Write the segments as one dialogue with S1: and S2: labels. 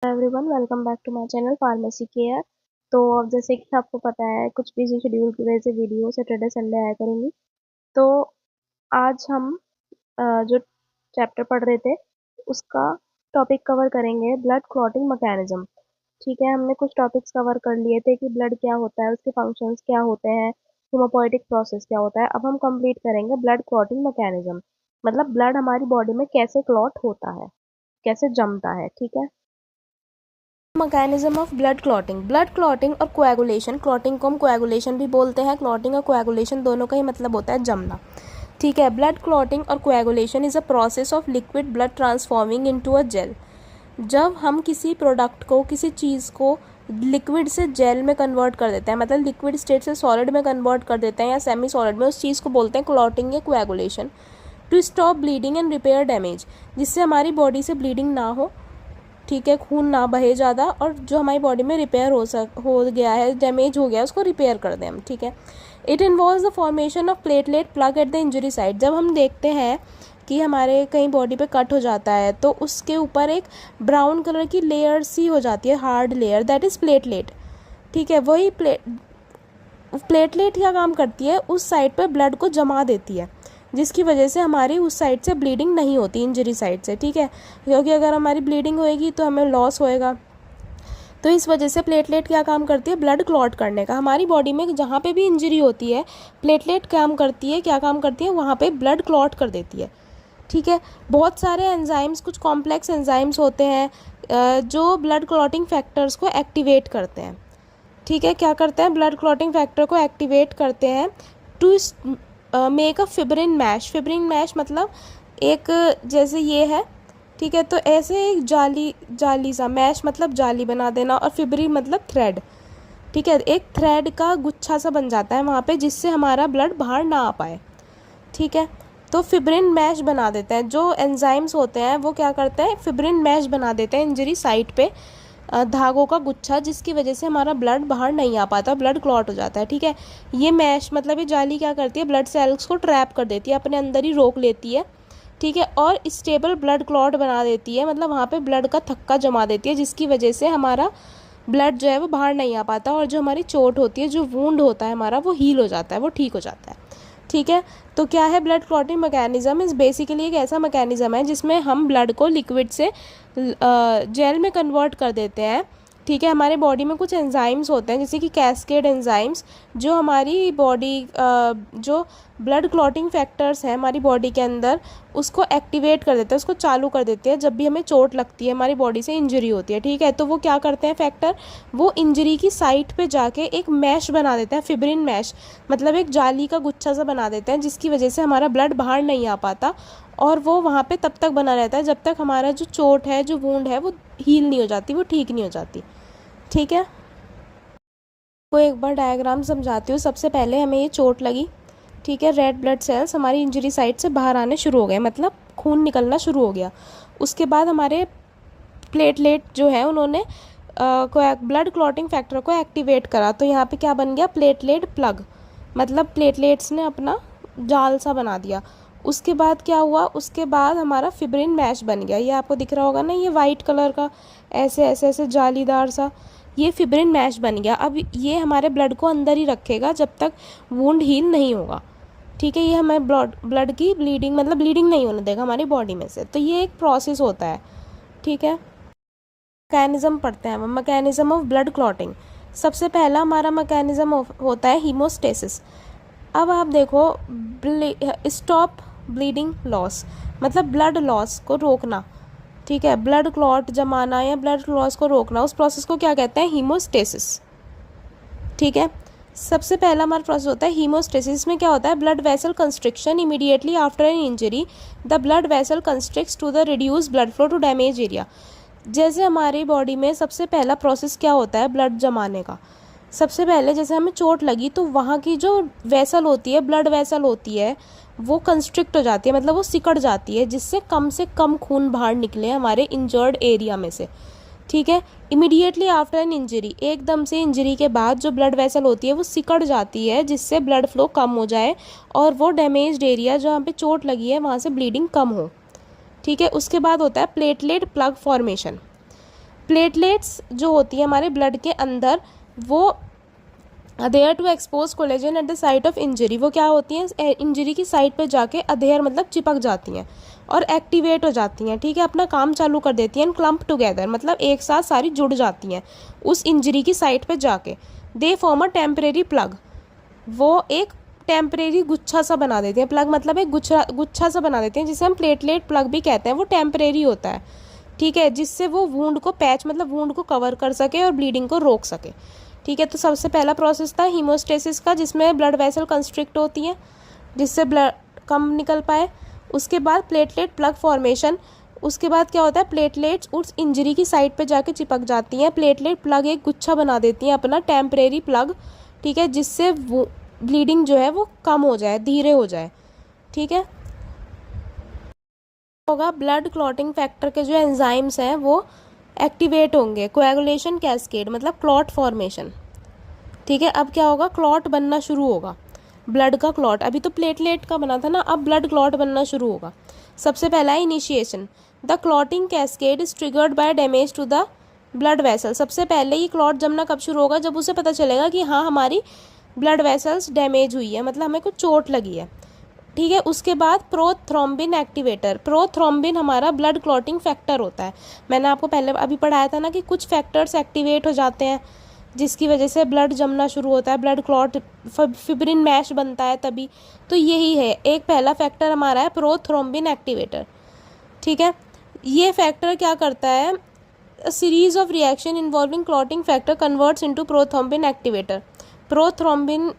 S1: Everyone, welcome back to my channel pharmacy care. तो अब जैसे कि आपको पता है, कुछ बिजी शेड्यूल की वजह से वीडियो सैटरडे संडे आया करेंगी। तो आज हम जो चैप्टर पढ़ रहे थे उसका टॉपिक कवर करेंगे, ब्लड क्लॉटिंग मैकेनिज्म। ठीक है, हमने कुछ टॉपिक्स कवर कर लिए थे कि ब्लड क्या होता है, उसके फंक्शंस क्या होते हैं, हेमोपोइटिक प्रोसेस क्या होता है। अब हम कंप्लीट करेंगे ब्लड क्लॉटिंग मैकेनिज्म, मतलब ब्लड हमारी बॉडी में कैसे क्लॉट होता है, कैसे जमता है। ठीक है, मैकेनिज्म ऑफ ब्लड क्लॉटिंग और कोएगुलेशन। क्लॉटिंग को हम कोएगुलेशन भी बोलते हैं। क्लॉटिंग और कोएगुलेशन दोनों का ही मतलब होता है जमना। ठीक है, ब्लड क्लॉटिंग और coagulation is a process of liquid blood transforming into a gel. जब हम किसी प्रोडक्ट को, किसी चीज़ को लिक्विड से जेल में कन्वर्ट कर देते हैं, मतलब लिक्विड स्टेट से सॉलिड में कन्वर्ट कर देते हैं या सेमी सॉलिड में, उस चीज़ को बोलते हैं क्लॉटिंग या coagulation. To stop bleeding and repair damage, जिससे हमारी बॉडी से ब्लीडिंग ना हो, ठीक है, खून ना बहे ज़्यादा, और जो हमारी बॉडी में रिपेयर हो गया है, डैमेज हो गया है, उसको रिपेयर कर दें हम। ठीक है, it involves the formation of platelet plug at the injury site. जब हम देखते हैं कि हमारे कहीं बॉडी पे कट हो जाता है तो उसके ऊपर एक ब्राउन कलर की लेयर सी हो जाती है, hard layer, that is platelet. ठीक है, वही प्लेटलेट क्या काम करती है, उस साइड पर ब्लड को जमा देती है, जिसकी वजह से हमारी उस साइड से ब्लीडिंग नहीं होती, इंजरी साइड से। ठीक है, क्योंकि अगर हमारी ब्लीडिंग होएगी तो हमें लॉस होएगा। तो इस वजह से प्लेटलेट क्या काम करती है, ब्लड क्लॉट करने का। हमारी बॉडी में जहाँ पे भी इंजरी होती है, प्लेटलेट काम करती है, क्या काम करती है, वहाँ पे ब्लड क्लॉट कर देती है। ठीक है, बहुत सारे एंजाइम्स, कुछ कॉम्प्लेक्स एंजाइम्स होते हैं जो ब्लड क्लॉटिंग फैक्टर्स को एक्टिवेट करते हैं। ठीक है, क्या करते हैं, ब्लड क्लॉटिंग फैक्टर को एक्टिवेट करते हैं to make a fibrin mesh. Fibrin mesh मतलब एक, जैसे ये है, ठीक है, तो ऐसे एक जाली सा, मैश मतलब जाली बना देना, और फिब्रिन मतलब थ्रेड। ठीक है, एक थ्रेड का गुच्छा सा बन जाता है वहाँ पे, जिससे हमारा ब्लड बाहर ना आ पाए। ठीक है, तो फिब्रिन मैश बना देते हैं। जो एंजाइम्स होते हैं वो क्या करते हैं, फिब्रिन मैश बना देते हैं इंजरी साइट पे, धागों का गुच्छा, जिसकी वजह से हमारा ब्लड बाहर नहीं आ पाता, ब्लड क्लॉट हो जाता है। ठीक है, ये मैश मतलब ये जाली क्या करती है, ब्लड सेल्स को ट्रैप कर देती है, अपने अंदर ही रोक लेती है। ठीक है, और स्टेबल ब्लड क्लॉट बना देती है, मतलब वहाँ पे ब्लड का थक्का जमा देती है, जिसकी वजह से हमारा ब्लड जो है वो बाहर नहीं आ पाता, और जो हमारी चोट होती है, जो वूंड होता है हमारा, वो हील हो जाता है, वो ठीक हो जाता है। ठीक है, तो क्या है ब्लड क्लॉटिंग मैकेनिज्म, इस बेसिकली एक ऐसा मैकेनिज्म है जिसमें हम ब्लड को लिक्विड से जेल में कन्वर्ट कर देते हैं। ठीक है, हमारे बॉडी में कुछ एंजाइम्स होते हैं, जैसे कि कैस्केड एंजाइम्स, जो हमारी बॉडी जो ब्लड क्लॉटिंग फैक्टर्स हैं हमारी बॉडी के अंदर, उसको एक्टिवेट कर देते हैं, उसको चालू कर देते हैं जब भी हमें चोट लगती है, हमारी बॉडी से इंजरी होती है। ठीक है, तो वो क्या करते हैं फैक्टर, वो इंजरी की साइट पे जाके एक मैश बना देते हैं, फिब्रिन मैश, मतलब एक जाली का गुच्छा सा बना देते हैं, जिसकी वजह से हमारा ब्लड बाहर नहीं आ पाता, और वो वहाँ पे तब तक बना रहता है जब तक हमारा जो चोट है, जो वूंड है, वो हील नहीं हो जाती, वो ठीक नहीं हो जाती। ठीक है, को एक बार डायग्राम समझाती हूँ। सबसे पहले हमें ये चोट लगी, ठीक है, रेड ब्लड सेल्स हमारी इंजरी साइट से बाहर आने शुरू हो गए, मतलब खून निकलना शुरू हो गया। उसके बाद हमारे प्लेटलेट जो है उन्होंने ब्लड क्लॉटिंग फैक्टर को एक्टिवेट करा, तो यहाँ पे क्या बन गया, प्लेटलेट प्लग, मतलब प्लेटलेट्स ने अपना जाल सा बना दिया। उसके बाद क्या हुआ, उसके बाद हमारा फिब्रिन मैश बन गया। ये आपको दिख रहा होगा ना, ये वाइट कलर का ऐसे ऐसे ऐसे जालीदार सा, ये फिब्रिन मैश बन गया। अब ये हमारे ब्लड को अंदर ही रखेगा जब तक वुंड हील नहीं होगा। ठीक है, ये हमें ब्लड की ब्लीडिंग, मतलब ब्लीडिंग नहीं होने देगा हमारी बॉडी में से। तो ये एक प्रोसेस होता है। ठीक है, मैकेनिज्म पढ़ते हैं हम, मैकेनिज्म ऑफ ब्लड क्लॉटिंग। सबसे पहला हमारा मैकेनिज्म होता है हीमोस्टेसिस। अब आप देखो, स्टॉप ब्लीडिंग लॉस, मतलब ब्लड लॉस को रोकना। ठीक है, ब्लड क्लॉट जमाना या ब्लड लॉस को रोकना, उस प्रोसेस को क्या कहते हैं, हीमोस्टेसिस। ठीक है, सबसे पहला हमारा प्रोसेस होता है हीमोस्टेसिस। में क्या होता है, blood vessel constriction. Immediately after an injury the blood vessel constricts to the reduce blood flow to damage area. जैसे हमारी बॉडी में सबसे पहला प्रोसेस क्या होता है ब्लड जमाने का, सबसे पहले जैसे हमें चोट लगी तो वहाँ की जो वेसल होती है, ब्लड वेसल होती है, वो कंस्ट्रिक्ट हो जाती है, मतलब वो सिकड़ जाती है, जिससे कम से कम खून बाहर निकले हमारे इंजर्ड एरिया में से। ठीक है, इमीडिएटली आफ्टर एन इंजरी, एकदम से इंजरी के बाद जो ब्लड वेसल होती है वो सिकड़ जाती है, जिससे ब्लड फ्लो कम हो जाए और वो डैमेज्ड एरिया जहाँ पे चोट लगी है वहाँ से ब्लीडिंग कम हो। ठीक है, उसके बाद होता है प्लेटलेट प्लग फॉर्मेशन। प्लेटलेट्स जो होती है हमारे ब्लड के अंदर, वो adhere to expose collagen at the site of injury, वो क्या होती हैं, इंजरी की साइट पर जाके अधेयर मतलब चिपक जाती हैं और एक्टिवेट हो जाती हैं, ठीक है, अपना काम चालू कर देती हैं, क्लम्प टुगेदर मतलब एक साथ सारी जुड़ जाती हैं उस इंजरी की साइट पर जाके। They form a temporary plug, वो एक टेम्परेरी गुच्छा सा बना देते हैं, प्लग मतलब एक गुच्छा सा बना देते हैं, जिसे हम प्लेटलेट प्लग भी कहते हैं। वो टेम्परेरी होता है, ठीक है, जिससे वो वूंड को पैच मतलब वूंड को कवर कर सके और ब्लीडिंग को रोक सके, ठीक है। तो सबसे पहला प्रोसेस था हीमोस्टेसिस का, जिसमें ब्लड वेसल कंस्ट्रिक्ट होती है जिससे ब्लड कम निकल पाए। उसके बाद प्लेटलेट प्लग फॉर्मेशन, उसके बाद क्या होता है, प्लेटलेट्स उस इंजरी की साइड पे जाके चिपक जाती हैं, प्लेटलेट प्लग एक गुच्छा बना देती हैं अपना टेम्परेरी प्लग, ठीक है, जिससे वो ब्लीडिंग जो है वो कम हो जाए, धीरे हो जाए, ठीक है। होगा ब्लड क्लॉटिंग फैक्टर के जो एंजाइम्स हैं वो एक्टिवेट होंगे, कोएगुलेशन कैस्केड मतलब क्लॉट फॉर्मेशन, ठीक है। अब क्या होगा, क्लॉट बनना शुरू होगा, ब्लड का क्लॉट, अभी तो प्लेटलेट का बना था ना, अब ब्लड क्लॉट बनना शुरू होगा। सबसे पहला है initiation, the clotting cascade is triggered by damage to the blood vessel. सबसे पहले ये क्लॉट जमना कब शुरू होगा, जब उसे पता चलेगा कि हाँ हमारी ब्लड वेसल्स डैमेज हुई है, मतलब हमें कुछ चोट लगी है, ठीक है। उसके बाद प्रोथ्रोम्बिन एक्टिवेटर, प्रोथ्रोम्बिन हमारा ब्लड क्लॉटिंग फैक्टर होता है। मैंने आपको पहले अभी पढ़ाया था ना कि कुछ फैक्टर्स एक्टिवेट हो जाते हैं जिसकी वजह से ब्लड जमना शुरू होता है, ब्लड क्लॉट, फिब्रिन मैश बनता है तभी। तो यही है, एक पहला फैक्टर हमारा है प्रोथ्रोम्बिन एक्टिवेटर, ठीक है। ये फैक्टर क्या करता है, series of reaction involving clotting factor converts into prothrombin activator. Prothrombin,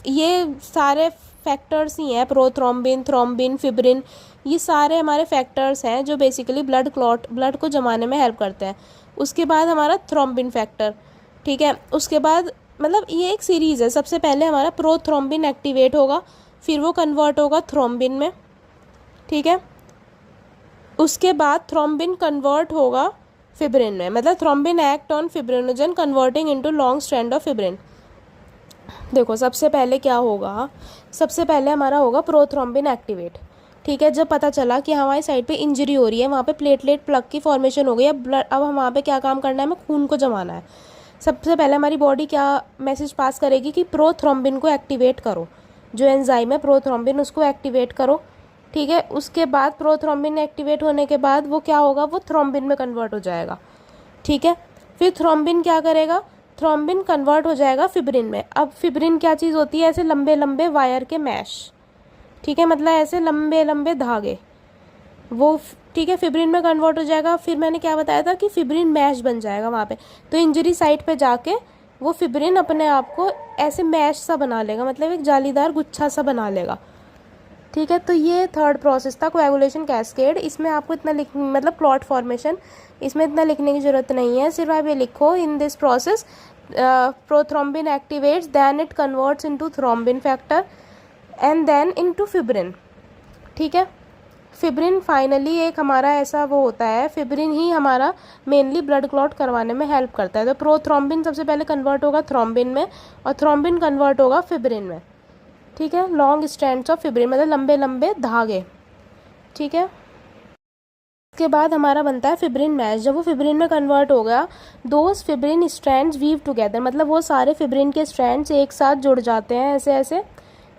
S1: ये सारे फैक्टर्स ही हैं, प्रोथ्रोम्बिन, थ्रोम्बिन, फिब्रिन, ये सारे हमारे फैक्टर्स हैं जो बेसिकली ब्लड को जमाने में हेल्प करते हैं। उसके बाद हमारा थ्रोम्बिन फैक्टर, ठीक है। उसके बाद मतलब ये एक सीरीज़ है, सबसे पहले हमारा प्रोथ्रोम्बिन एक्टिवेट होगा, फिर वो कन्वर्ट होगा थ्रोम्बिन में, ठीक है। उसके बाद थ्रोम्बिन कन्वर्ट होगा फिब्रिन में, मतलब thrombin act on fibrinogen converting into long strand of fibrin. देखो सबसे पहले क्या होगा, सबसे पहले हमारा होगा प्रोथ्रोम्बिन एक्टिवेट, ठीक है। जब पता चला कि हमारी साइड पे इंजरी हो रही है, वहाँ पे प्लेटलेट प्लग की फॉर्मेशन हो गई है, ब्लड, अब हम वहाँ पे क्या काम करना है, हमें खून को जमाना है। सबसे पहले हमारी बॉडी क्या मैसेज पास करेगी कि प्रोथ्रोम्बिन को एक्टिवेट करो, जो एंजाइम है प्रोथ्रोम्बिन उसको एक्टिवेट करो, ठीक है। उसके बाद प्रोथ्रोम्बिन एक्टिवेट होने के बाद वो क्या होगा, वो थ्रोम्बिन में कन्वर्ट हो जाएगा, ठीक है। फिर थ्रोम्बिन क्या करेगा, थ्रोम्बिन कन्वर्ट हो जाएगा फिब्रिन में। अब फिब्रिन क्या चीज़ होती है, ऐसे लंबे लंबे वायर के मैश, ठीक है, मतलब ऐसे लंबे लंबे धागे, वो ठीक है फिब्रिन में कन्वर्ट हो जाएगा। फिर मैंने क्या बताया था कि फिब्रिन मैश बन जाएगा वहाँ पे, तो इंजरी साइट पे जाके वो फिब्रिन अपने आप को ऐसे मैश सा बना लेगा, मतलब एक जालीदार गुच्छा सा बना लेगा, ठीक है। तो ये थर्ड प्रोसेस था कोएगुलेशन कैस्केड। इसमें आपको इतना मतलब क्लॉट फॉर्मेशन, इसमें इतना लिखने की ज़रूरत नहीं है, सिर्फ आप ये लिखो, in this process prothrombin activates, then it converts into thrombin factor and then into fibrin, ठीक है। फिब्रिन फाइनली एक हमारा ऐसा वो होता है, फिब्रिन ही हमारा मेनली ब्लड क्लॉट करवाने में हेल्प करता है। तो प्रोथ्रोम्बिन सबसे पहले कन्वर्ट होगा थ्रोम्बिन में और थ्रोम्बिन कन्वर्ट होगा फिब्रिन में, ठीक है। लॉन्ग स्ट्रैंड्स ऑफ फिब्रिन मतलब लंबे लंबे धागे, ठीक है। उसके बाद हमारा बनता है फिब्रिन मैश। जब वो फिब्रिन में कन्वर्ट हो गया, those fibrin strands weave together, मतलब वो सारे फिब्रिन के स्ट्रैंड्स एक साथ जुड़ जाते हैं ऐसे ऐसे,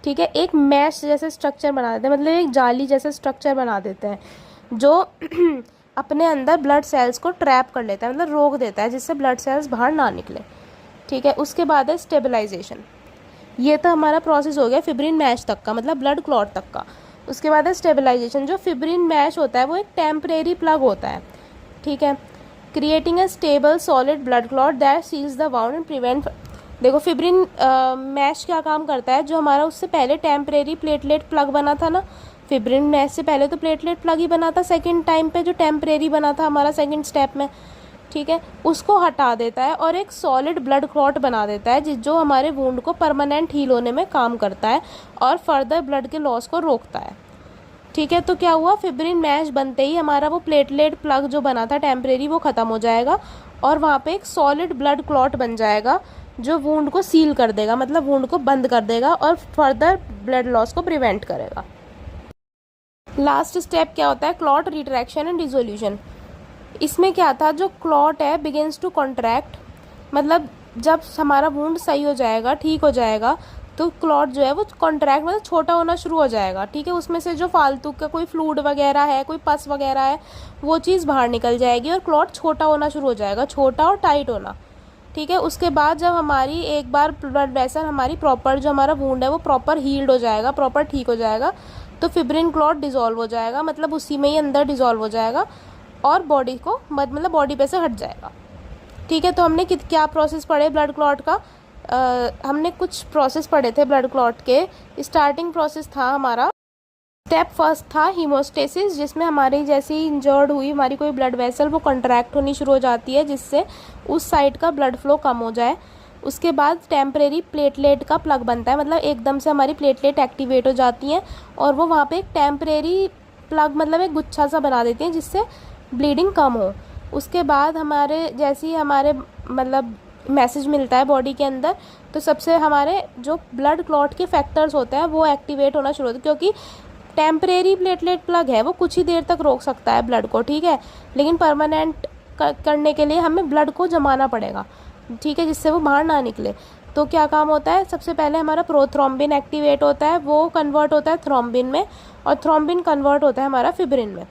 S1: ठीक है, एक मैश जैसे स्ट्रक्चर बना देते हैं, मतलब एक जाली जैसे स्ट्रक्चर बना देते हैं जो अपने अंदर ब्लड सेल्स को ट्रैप कर लेता है, मतलब रोक देता है, जिससे ब्लड सेल्स बाहर ना निकले, ठीक है। उसके बाद है स्टेबलाइजेशन। ये तो हमारा प्रोसेस हो गया फिब्रिन मैश तक का, मतलब ब्लड क्लॉट तक का। उसके बाद है स्टेबलाइजेशन। जो फिब्रिन मैश होता है वो एक टेम्परेरी प्लग होता है, ठीक है, creating a stable solid blood clot that seals the wound and prevent. देखो फिब्रिन मैश क्या काम करता है, जो हमारा उससे पहले टेम्परेरी प्लेटलेट प्लग बना था ना, फिब्रिन मैश से पहले तो प्लेटलेट प्लग ही बना था, सेकेंड टाइम पे जो टेम्परेरी बना था हमारा सेकेंड स्टेप में, ठीक है, उसको हटा देता है और एक सॉलिड ब्लड क्लॉट बना देता है जो हमारे वुंड को परमानेंट हील होने में काम करता है और फर्दर ब्लड के लॉस को रोकता है, ठीक है। तो क्या हुआ, फिब्रिन मैश बनते ही हमारा वो प्लेटलेट प्लग जो बना था टेम्परेरी वो ख़त्म हो जाएगा और वहाँ पे एक सॉलिड ब्लड क्लॉट बन जाएगा जो वुंड को सील कर देगा, मतलब वुंड को बंद कर देगा और फर्दर ब्लड लॉस को प्रिवेंट करेगा। लास्ट स्टेप क्या होता है, क्लॉट रिट्रैक्शन एंड डिसोल्यूशन। इसमें क्या था, जो क्लॉट है बिगिंस टू कॉन्ट्रैक्ट, मतलब जब हमारा वुंड सही हो जाएगा, ठीक हो जाएगा, तो क्लॉट जो है वो कॉन्ट्रैक्ट मतलब छोटा होना शुरू हो जाएगा, ठीक है। उसमें से जो फालतू का कोई फ्लूइड वगैरह है, कोई पस वगैरह है, वो चीज़ बाहर निकल जाएगी और क्लॉट छोटा होना शुरू हो जाएगा, छोटा और टाइट होना, ठीक है। उसके बाद जब हमारी एक बार ब्लड वेसल हमारी प्रॉपर, जो हमारा वुंड है वो प्रॉपर हील्ड हो जाएगा, प्रॉपर ठीक हो जाएगा, तो फिब्रिन क्लॉट डिज़ोल्व हो जाएगा, मतलब उसी में ही अंदर डिज़ोल्व हो जाएगा और बॉडी को मतलब बॉडी पे से हट जाएगा, ठीक है। तो हमने क्या प्रोसेस पढ़े ब्लड क्लॉट का, हमने कुछ प्रोसेस पढ़े थे ब्लड क्लॉट के। स्टार्टिंग प्रोसेस था हमारा, स्टेप फर्स्ट था हीमोस्टेसिस, जिसमें हमारी जैसे ही इंजर्ड हुई हमारी कोई ब्लड वेसल, वो कॉन्ट्रैक्ट होनी शुरू हो जाती है, जिससे उस साइड का ब्लड फ्लो कम हो जाए। उसके बाद टेम्परेरी प्लेटलेट का प्लग बनता है, मतलब एकदम से हमारी प्लेटलेट एक्टिवेट हो जाती हैं और वो वहाँ पे एक टेम्परेरी प्लग, मतलब एक गुच्छा सा बना देती हैं, जिससे ब्लीडिंग कम हो। उसके बाद हमारे जैसे ही हमारे मतलब मैसेज मिलता है बॉडी के अंदर, तो सबसे हमारे जो ब्लड क्लॉट के फैक्टर्स होते हैं वो एक्टिवेट होना शुरू होते हैं, क्योंकि टेम्परेरी प्लेटलेट प्लग है वो कुछ ही देर तक रोक सकता है ब्लड को, ठीक है, लेकिन परमानेंट करने के लिए हमें ब्लड को जमाना पड़ेगा, ठीक है, जिससे वो बाहर ना निकले। तो क्या काम होता है, सबसे पहले हमारा प्रोथ्रोम्बिन एक्टिवेट होता है, वो कन्वर्ट होता है थ्रोम्बिन में, और थ्रोम्बिन कन्वर्ट होता है हमारा फिब्रिन में,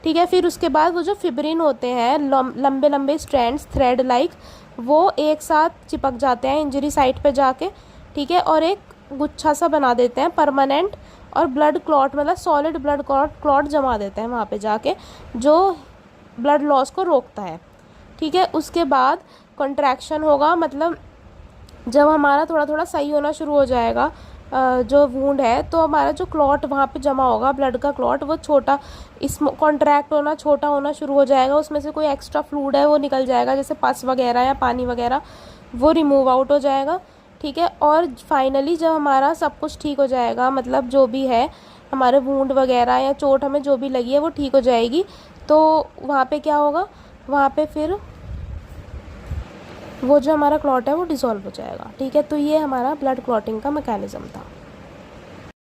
S1: ठीक है। फिर उसके बाद वो जो फिब्रिन होते हैं लंबे लंबे स्ट्रैंड्स थ्रेड लाइक, वो एक साथ चिपक जाते हैं इंजरी साइट पे जाके, ठीक है, और एक गुच्छा सा बना देते हैं परमानेंट, और ब्लड क्लॉट मतलब सॉलिड ब्लड क्लॉट जमा देते हैं वहाँ पे जाके, जो ब्लड लॉस को रोकता है, ठीक है। उसके बाद कॉन्ट्रैक्शन होगा, मतलब जब हमारा थोड़ा थोड़ा सही होना शुरू हो जाएगा जो वूंड है, तो हमारा जो क्लॉट वहाँ पे जमा होगा ब्लड का क्लॉट, वो छोटा इस कॉन्ट्रैक्ट होना, छोटा होना शुरू हो जाएगा, उसमें से कोई एक्स्ट्रा फ्लूइड है वो निकल जाएगा, जैसे पस वगैरह या पानी वगैरह, वो रिमूव आउट हो जाएगा, ठीक है। और फाइनली जब हमारा सब कुछ ठीक हो जाएगा, मतलब जो भी है हमारे वूंड वगैरह या चोट हमें जो भी लगी है वो ठीक हो जाएगी, तो वहाँ पे क्या होगा, वहाँ पे फिर वो जो हमारा क्लॉट है वो डिसॉल्व हो जाएगा, ठीक है। तो ये हमारा ब्लड क्लॉटिंग का मैकेनिज़्म था।